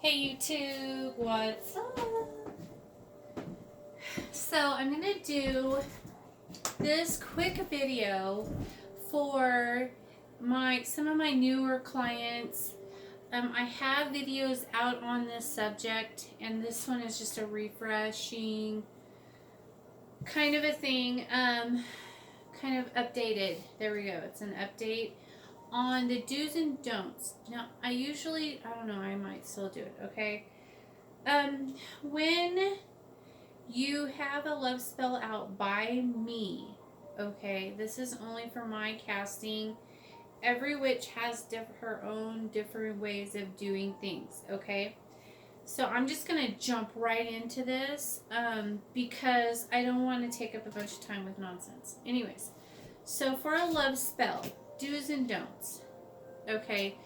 Hey YouTube, what's up? So I'm gonna do this quick video for some of my newer clients. I have videos out on this subject, and this one is just a refreshing kind of a thing. Kind of updated. There we go. It's an update on the do's and don'ts. Now, I don't know, I might still do it, okay? When you have a love spell out by me, okay, this is only for my casting. Every witch has her own different ways of doing things, okay? So I'm just going to jump right into this because I don't want to take up a bunch of time with nonsense. Anyways, so for a love spell, do's and don'ts. Okay,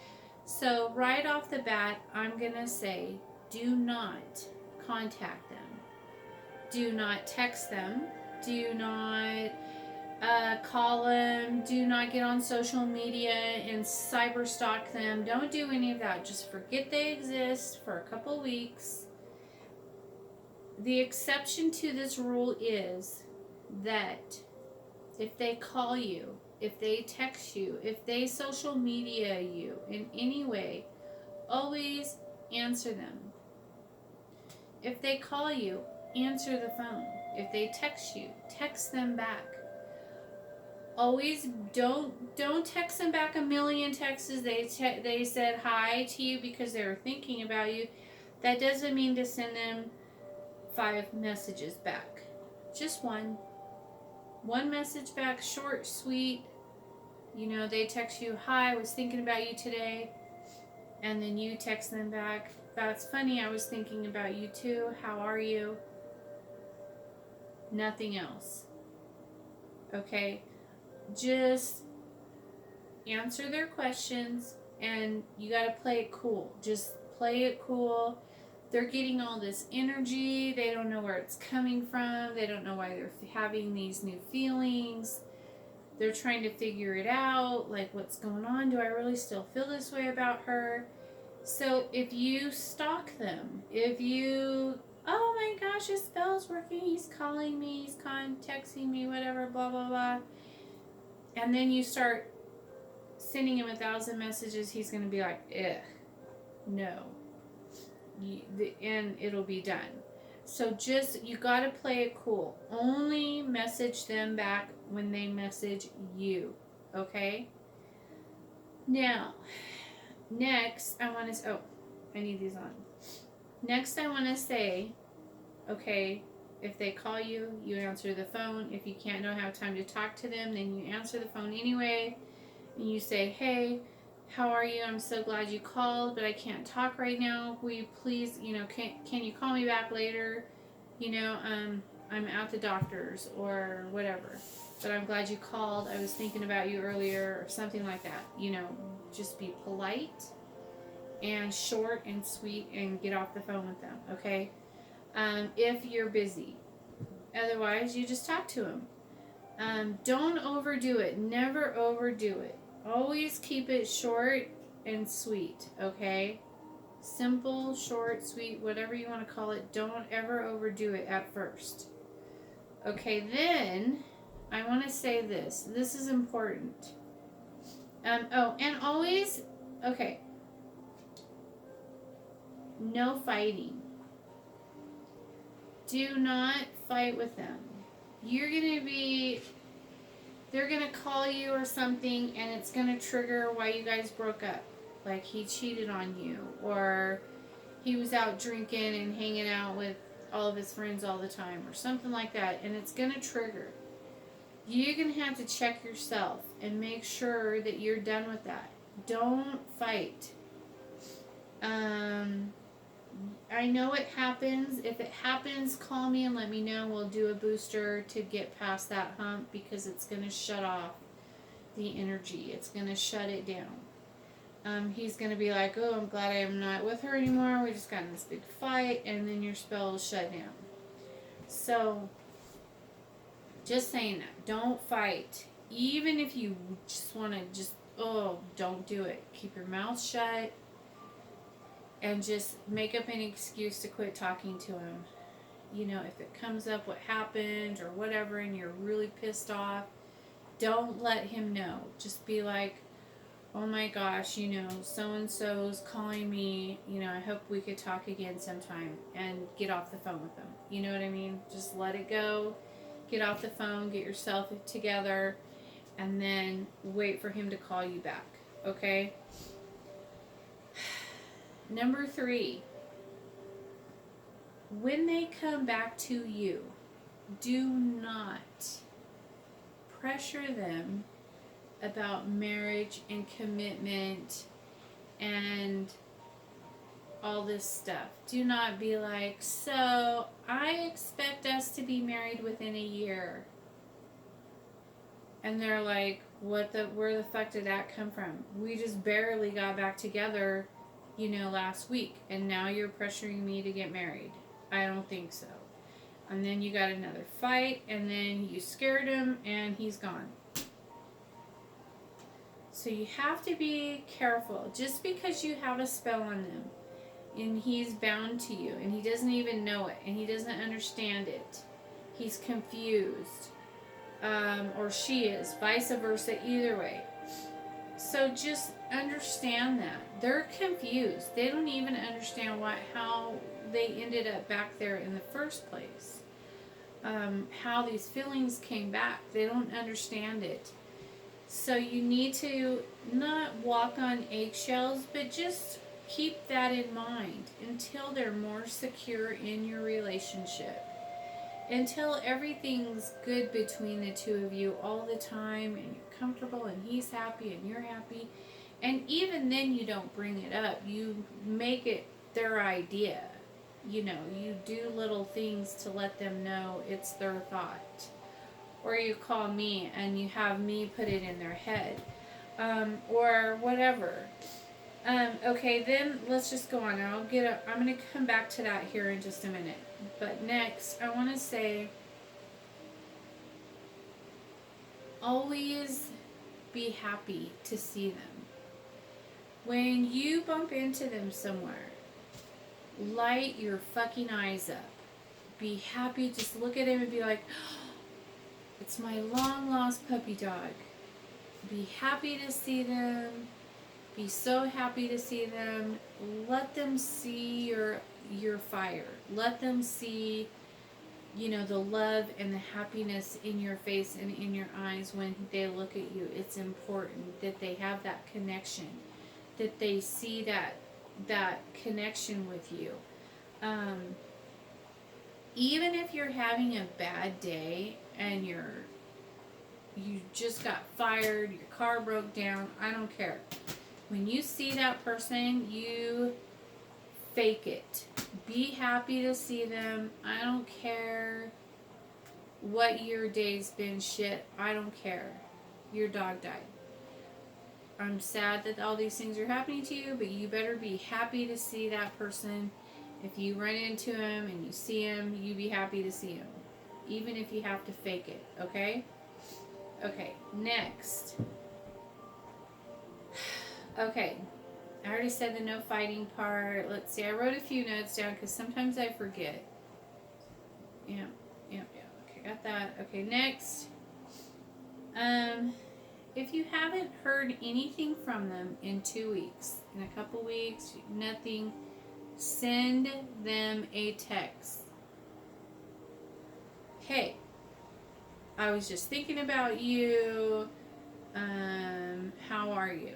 so right off the bat, I'm going to say do not contact them. Do not text them. Do not call them. Do not get on social media and cyber stalk them. Don't do any of that. Just forget they exist for a couple weeks. The exception to this rule is that if they call you, if they text you, if they social media you in any way, always answer them. If they call you, answer the phone. If they text you, text them back. Always don't text them back a million texts. They said hi to you because they were thinking about you. That doesn't mean to send them 5 messages back. Just one message back, short, sweet. You know, they text you, hi, I was thinking about you today. And then you text them back, that's funny, I was thinking about you too. How are you? Nothing else. Okay? Just answer their questions, and you got to play it cool. Just play it cool. They're getting all this energy. They don't know where it's coming from. They don't know why they're having these new feelings. They're trying to figure it out, like what's going on. Do I really still feel this way about her? So if you stalk them, if you, oh my gosh, his spell's working, he's calling me, he's texting me, whatever, blah, blah, blah. And then you start sending him 1,000 messages, he's going to be like, no. And it'll be done. So you got to play it cool. Only message them back when they message you. Okay? Now, next, I need these on. Next, I want to say, okay, if they call you, you answer the phone. If you don't have time to talk to them, then you answer the phone anyway. And you say, hey, how are you? I'm so glad you called, but I can't talk right now. Will you please, can you call me back later? I'm at the doctor's or whatever. But I'm glad you called. I was thinking about you earlier or something like that. Just be polite and short and sweet and get off the phone with them, okay? If you're busy. Otherwise, you just talk to them. Don't overdo it. Never overdo it. Always keep it short and sweet, okay? Simple, short, sweet, whatever you want to call it. Don't ever overdo it at first. Okay, then I want to say this. This is important. And always, okay, no fighting. Do not fight with them. They're going to call you or something, and it's going to trigger why you guys broke up. Like he cheated on you, or he was out drinking and hanging out with all of his friends all the time, or something like that, and it's going to trigger. You're going to have to check yourself and make sure that you're done with that. Don't fight. I know it happens. If it happens, call me and let me know. We'll do a booster to get past that hump because it's going to shut off the energy. It's going to shut it down. He's going to be like, oh, I'm glad I'm not with her anymore. We just got in this big fight, and then your spell will shut down. So, just saying that. Don't fight. Even if you just want to don't do it. Keep your mouth shut. and just make up an excuse to quit talking to him. You know, if it comes up what happened or whatever and you're really pissed off, don't let him know. Just be like, oh my gosh, you know, so and so's calling me, you know, I hope we could talk again sometime, and get off the phone with them. You know what I mean? Just let it go. Get off the phone, get yourself together, and then wait for him to call you back. Okay? Number 3, when they come back to you, do not pressure them about marriage and commitment and all this stuff. Do not be like, so I expect us to be married within a year. And they're like, where the fuck did that come from? We just barely got back together, you know, last week, and now you're pressuring me to get married. I don't think so. And then you got another fight, and then you scared him, and he's gone. So you have to be careful. Just because you have a spell on them, and he's bound to you, and he doesn't even know it, and he doesn't understand it, he's confused, or she is, vice versa, either way. So just understand that. They're confused. They don't even understand how they ended up back there in the first place. How these feelings came back. They don't understand it. So you need to not walk on eggshells, but just keep that in mind until they're more secure in your relationship. Until everything's good between the two of you all the time, and you're comfortable, and he's happy, and you're happy. And even then you don't bring it up. You make it their idea. You know, you do little things to let them know it's their thought. Or you call me and you have me put it in their head. Or whatever. Okay, then let's just go on. I'm going to come back to that here in just a minute. But next, I want to say, always be happy to see them. When you bump into them somewhere, light your fucking eyes up. Be happy. Just look at him and be like, it's my long lost puppy dog. Be happy to see them. Be so happy to see them. Let them see your fire. Let them see, you know, the love and the happiness in your face and in your eyes when they look at you. It's important that they have that connection, that they see that connection with you. Even if you're having a bad day and you just got fired, your car broke down, I don't care. When you see that person, you fake it. Be happy to see them. I don't care what your day's been, shit. I don't care. Your dog died. I'm sad that all these things are happening to you, but you better be happy to see that person. If you run into him and you see him, you be happy to see him. Even if you have to fake it, okay? Okay, next. Okay, I already said the no fighting part. Let's see, I wrote a few notes down because sometimes I forget. Yeah, okay, got that. Okay, next. If you haven't heard anything from them in 2 weeks, in a couple weeks, nothing, send them a text. Hey, I was just thinking about you. How are you?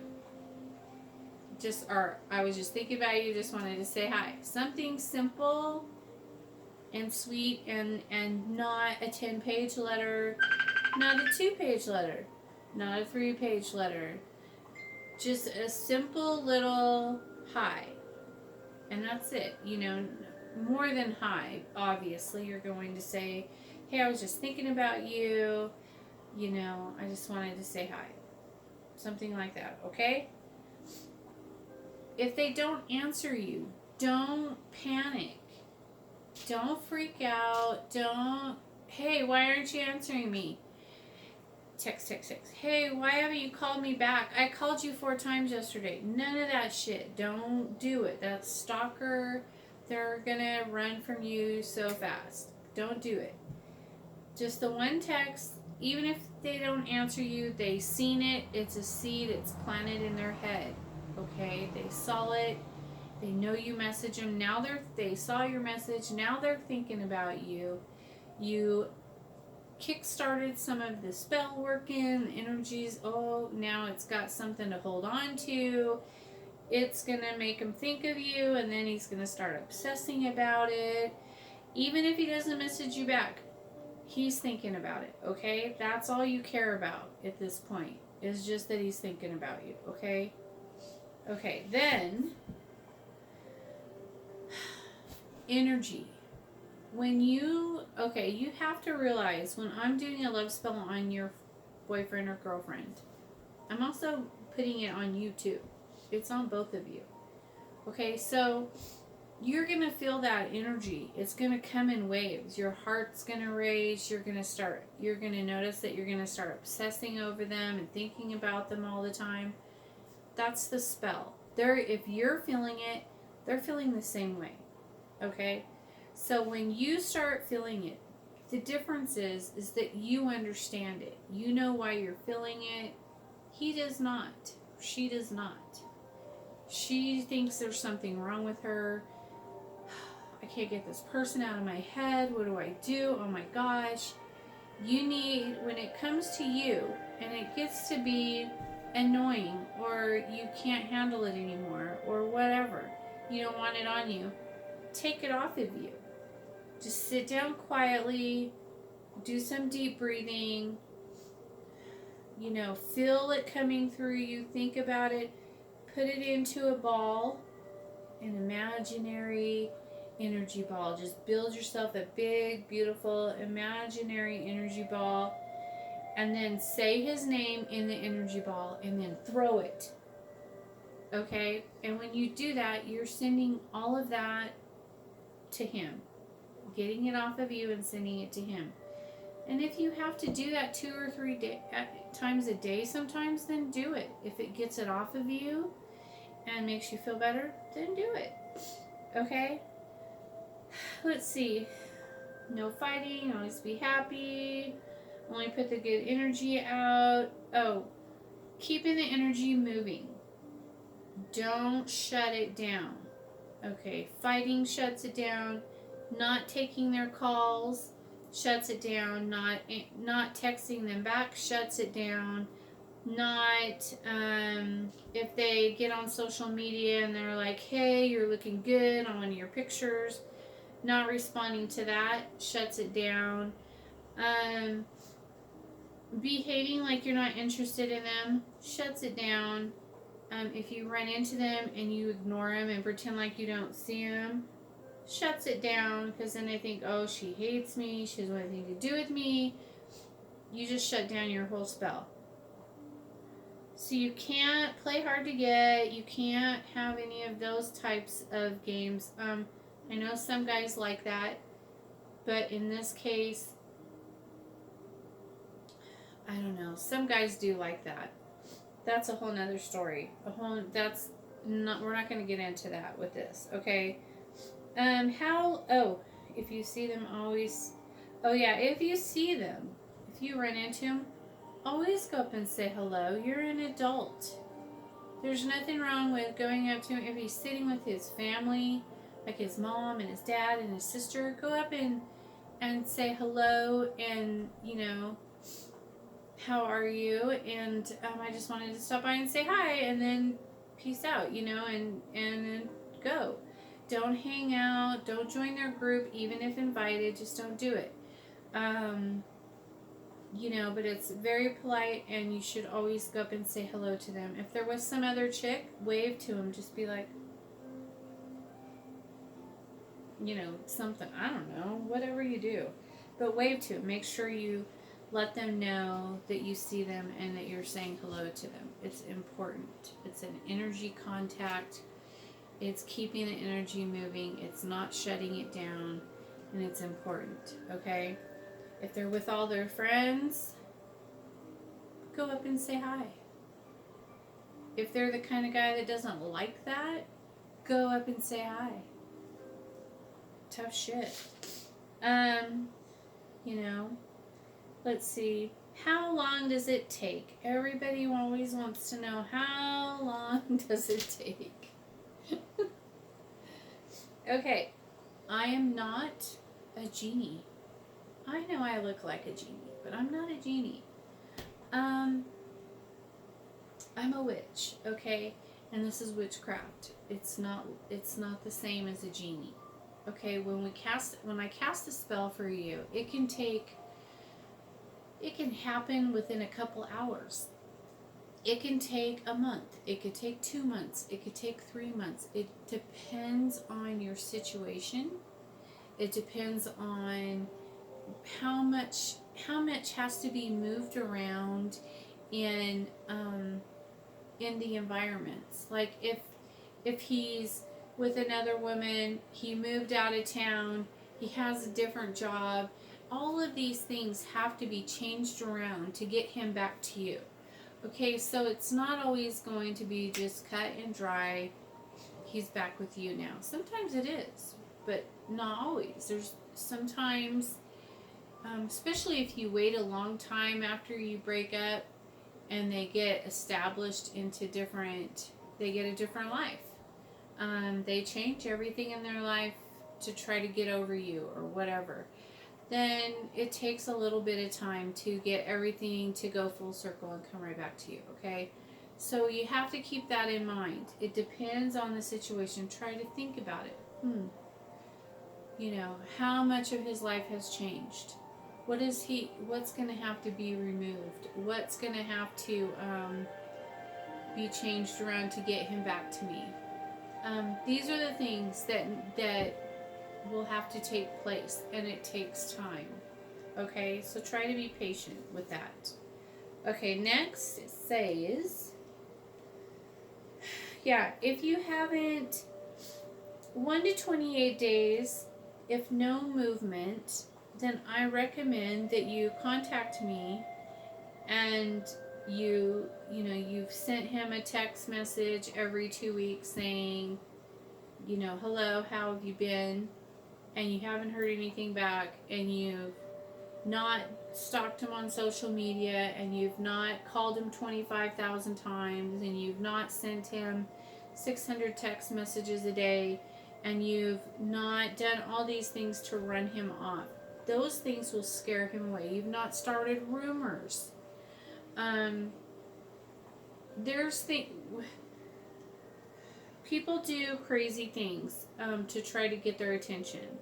I was just thinking about you, just wanted to say hi. Something simple and sweet, and not a 10-page letter, not a 2-page letter, not a 3-page letter. Just a simple little hi. And that's it. You know, more than hi, obviously. You're going to say, hey, I was just thinking about you. You know, I just wanted to say hi. Something like that, okay? If they don't answer you, don't panic. Don't freak out. Hey, why aren't you answering me? text. Hey, why haven't you called me back? I called you 4 times yesterday. None of that shit. Don't do it. That's stalker. They're gonna run from you so fast. Don't do it. Just the one text. Even if they don't answer you, they seen it. It's a seed. It's planted in their head. Okay? They saw it. They know you message them. Now they saw your message. Now they're thinking about you. You kick-started some of the spell working, the energies. Oh, now it's got something to hold on to. It's going to make him think of you, and then he's going to start obsessing about it. Even if he doesn't message you back, he's thinking about it, okay? That's all you care about at this point, is just that he's thinking about you, okay? Okay, then, energy. When you have to realize when I'm doing a love spell on your boyfriend or girlfriend, I'm also putting it on you too. It's on both of you. Okay, so you're going to feel that energy. It's going to come in waves. Your heart's going to race. You're going to notice that you're going to start obsessing over them and thinking about them all the time. That's the spell. If you're feeling it, they're feeling the same way. Okay? So when you start feeling it, the difference is that you understand it. You know why you're feeling it. He does not. She does not. She thinks there's something wrong with her. I can't get this person out of my head. What do I do? Oh my gosh. When it comes to you and it gets to be annoying or you can't handle it anymore or whatever, you don't want it on you, take it off of you. Just sit down quietly, do some deep breathing, feel it coming through you, think about it, put it into a ball, an imaginary energy ball. Just build yourself a big, beautiful, imaginary energy ball, and then say his name in the energy ball, and then throw it. Okay? And when you do that, you're sending all of that to him. Getting it off of you and sending it to him. And if you have to do that 2 or 3 times a day sometimes, then do it. If it gets it off of you and makes you feel better, then do it. Okay? Let's see. No fighting. Always be happy. Only put the good energy out. Oh, keeping the energy moving. Don't shut it down. Okay? Fighting shuts it down. Not taking their calls shuts it down. Not texting them back shuts it down. Not if they get on social media and they're like, hey, you're looking good on one of your pictures, not responding to that shuts it down. Behaving like you're not interested in them shuts it down. If you run into them and you ignore them and pretend like you don't see them, shuts it down, because then they think, oh, she hates me, she doesn't want anything to do with me. You just shut down your whole spell. So you can't play hard to get. You can't have any of those types of games. I know some guys like that, but in this case, I don't know. Some guys do like that. That's a whole nother story. We're not going to get into that with this, okay? If you see them if you see them, if you run into them, always go up and say hello. You're an adult. There's nothing wrong with going up to him. If he's sitting with his family, like his mom and his dad and his sister, go up and say hello and, how are you? And I just wanted to stop by and say hi, and then peace out, and then go. Don't hang out. Don't join their group, even if invited. Just don't do it. But it's very polite, and you should always go up and say hello to them. If there was some other chick, wave to them. Just be like, something. I don't know. Whatever you do. But wave to them. Make sure you let them know that you see them and that you're saying hello to them. It's important. It's an energy contact. It's keeping the energy moving. It's not shutting it down. And it's important. Okay? If they're with all their friends, go up and say hi. If they're the kind of guy that doesn't like that, go up and say hi. Tough shit. You know, let's see. How long does it take? Everybody always wants to know, how long does it take? Okay, I am not a genie. I know I look like a genie, but I'm not a genie. I'm a witch, okay? And this is witchcraft. It's not the same as a genie. Okay, when I cast a spell for you, it can happen within a couple hours. It can take a month. It could take 2 months. It could take 3 months. It depends on your situation. It depends on how much has to be moved around in the environments. Like if he's with another woman, he moved out of town, he has a different job. All of these things have to be changed around to get him back to you. Okay, so it's not always going to be just cut and dry. He's back with you now. Sometimes it is, but not always. There's sometimes, especially if you wait a long time after you break up and they get established into they get a different life. They change everything in their life to try to get over you or whatever. Then it takes a little bit of time to get everything to go full circle and come right back to you, okay? So you have to keep that in mind. It depends on the situation. Try to think about it. You know, how much of his life has changed? What's going to have to be removed? What's going to have to be changed around to get him back to me? These are the things that will have to take place, and it takes time. Okay, so try to be patient with that. Okay, next it says, if you haven't 1 to 28 days, if no movement, then I recommend that you contact me and you've sent him a text message every 2 weeks saying, hello, how have you been? And you haven't heard anything back, and you've not stalked him on social media, and you've not called him 25,000 times, and you've not sent him 600 text messages a day, and you've not done all these things to run him off. Those things will scare him away. You've not started rumors. People do crazy things to try to get their attention.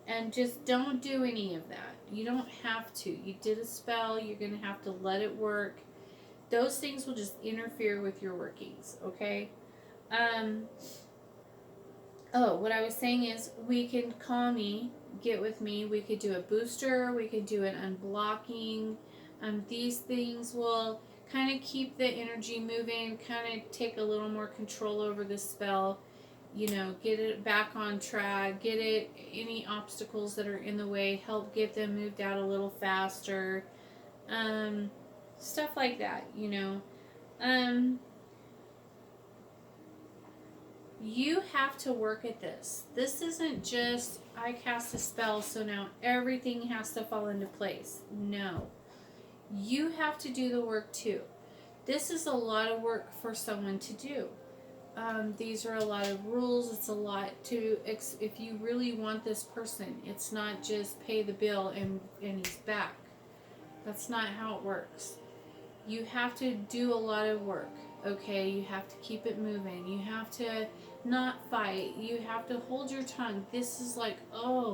And just don't do any of that. You don't have to. You did a spell. You're going to have to let it work. Those things will just interfere with your workings, okay? What I was saying is, we can call me, get with me. We could do a booster. We could do an unblocking. These things will kind of keep the energy moving, kind of take a little more control over the spell. Get it back on track, any obstacles that are in the way, help get them moved out a little faster, stuff like that, you have to work at this. This isn't just, I cast a spell, so now everything has to fall into place. No. You have to do the work too. This is a lot of work for someone to do. These are a lot of rules. It's a lot if you really want this person, it's not just pay the bill and he's back. That's not how it works. You have to do a lot of work, okay? You have to keep it moving. You have to not fight. You have to hold your tongue. This is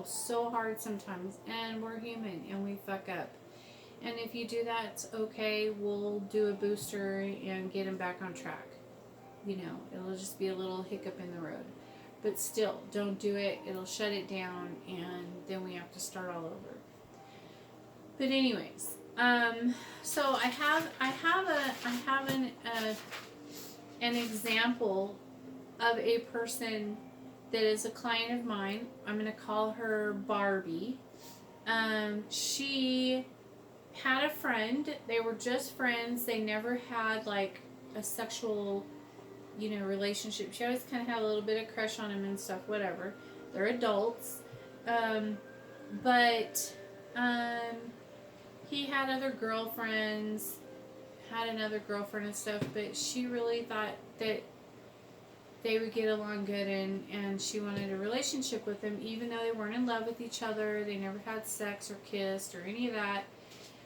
so hard sometimes, and we're human and we fuck up. And if you do that, it's okay. We'll do a booster and get him back on track. It'll just be a little hiccup in the road. But still, don't do it. It'll shut it down, and then we have to start all over. But anyways, so I have an example of a person that is a client of mine. I'm going to call her Barbie. She had a friend. They were just friends. They never had like a sexual, relationship. She always kind of had a little bit of crush on him and stuff, whatever. They're adults. Um, but um, he had other girlfriends, had another girlfriend and stuff, but she really thought that they would get along good, and she wanted a relationship with him, even though they weren't in love with each other. They never had sex or kissed or any of that.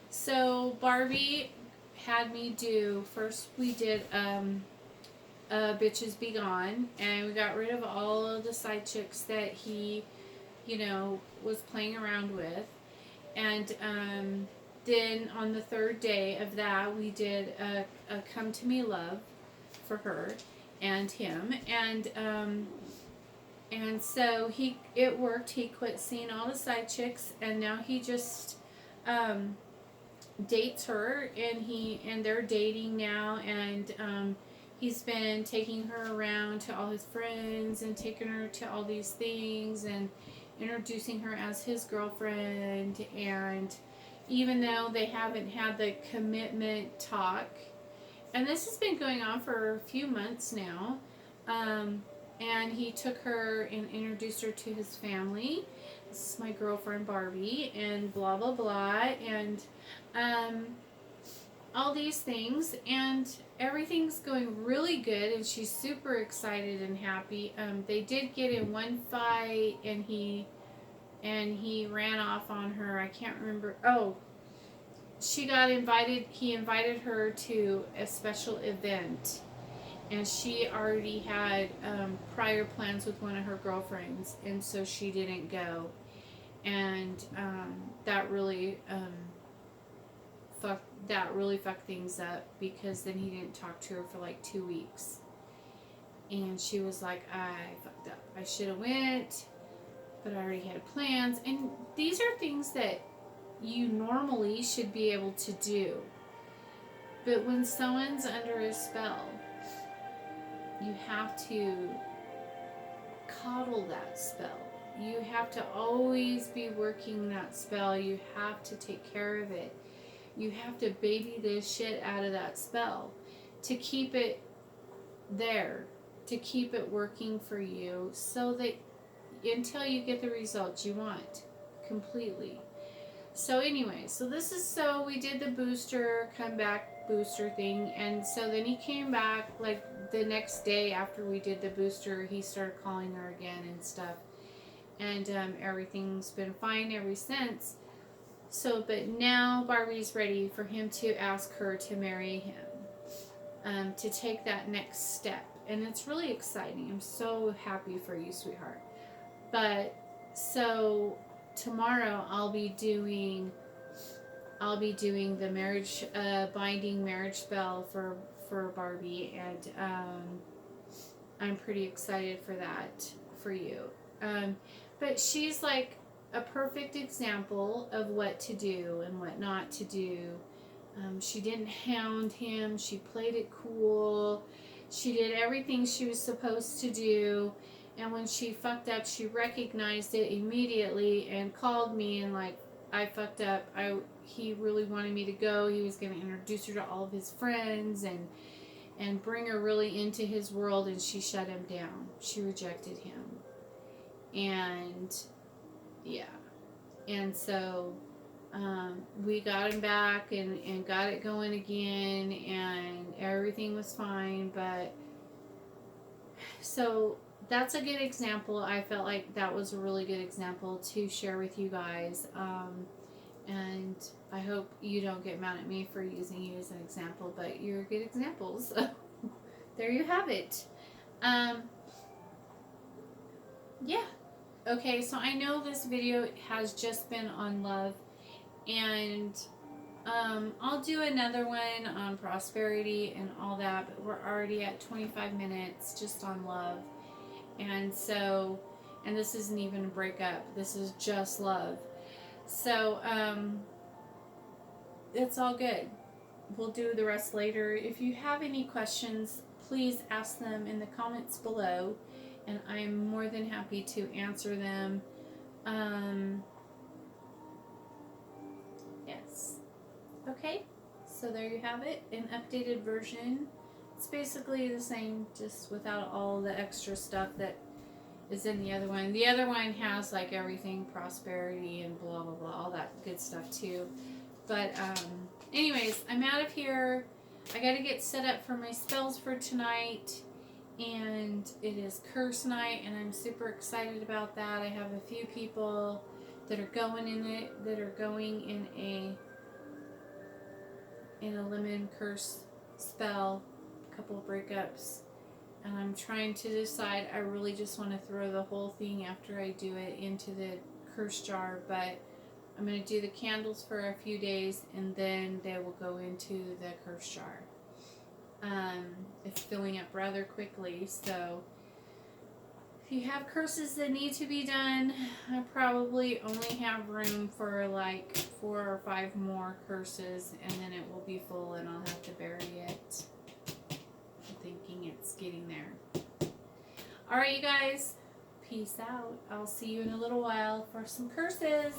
So Barbie had me do, first we did Bitches Be Gone, and we got rid of all of the side chicks that he, was playing around with. And then on the third day of that, we did a Come to Me Love for her and him. And so it worked. He quit seeing all the side chicks, and now he just dates her, and they're dating now, and he's been taking her around to all his friends and taking her to all these things and introducing her as his girlfriend. And even though they haven't had the commitment talk, and this has been going on for a few months now, and he took her and introduced her to his family. This is my girlfriend Barbie, and blah blah blah, and all these things, and everything's going really good, and she's super excited and happy. They did get in one fight, and he ran off on her. I can't remember. Oh, she got invited. He invited her to a special event, and she already had prior plans with one of her girlfriends, and so she didn't go, and that really fucked things up, because then he didn't talk to her for like 2 weeks, and she was like, I fucked up. I should have went, but I already had plans. And these are things that you normally should be able to do, but when someone's under a spell, you have to coddle that spell. You have to always be working that spell. You have to take care of it. You have to baby the shit out of that spell to keep it there, to keep it working for you, so that until you get the results you want completely. So anyway, so we did the booster, comeback booster thing, and so then he came back like the next day after we did the booster. He started calling her again and stuff, and everything's been fine ever since. So, but now Barbie's ready for him to ask her to marry him, to take that next step. And it's really exciting. I'm so happy for you, sweetheart. But, so, tomorrow I'll be doing the marriage, binding marriage spell for Barbie. And, I'm pretty excited for that, for you. But she's like a perfect example of what to do and what not to do. She didn't hound him. She played it cool. She did everything she was supposed to do. And when she fucked up, she recognized it immediately and called me and like, I fucked up. He really wanted me to go. He was going to introduce her to all of his friends and bring her really into his world, and she shut him down. She rejected him. And yeah, and so we got him back and got it going again, and everything was fine. But so that's a good example. I felt like that was a really good example to share with you guys, and I hope you don't get mad at me for using you as an example, but you're a good example, so there you have it. Yeah. Okay, so I know this video has just been on love, and I'll do another one on prosperity and all that, but we're already at 25 minutes just on love. And so, and this isn't even a breakup, this is just love. So, it's all good. We'll do the rest later. If you have any questions, please ask them in the comments below, and I'm more than happy to answer them. Yes. Okay, so there you have it, an updated version. It's basically the same, just without all the extra stuff that is in the other one. The other one has like everything, prosperity and blah blah blah, all that good stuff too. But anyways, I'm out of here. I got to get set up for my spells for tonight, and it is curse night, and I'm super excited about that. I have a few people that are going in it, that are going in a lemon curse spell, a couple of breakups, and I'm trying to decide. I really just want to throw the whole thing after I do it into the curse jar, but I'm going to do the candles for a few days, and then they will go into the curse jar. It's filling up rather quickly, so if you have curses that need to be done, I probably only have room for like 4 or 5 more curses, and then it will be full and I'll have to bury it. I'm thinking it's getting there. Alright, you guys, peace out. I'll see you in a little while for some curses.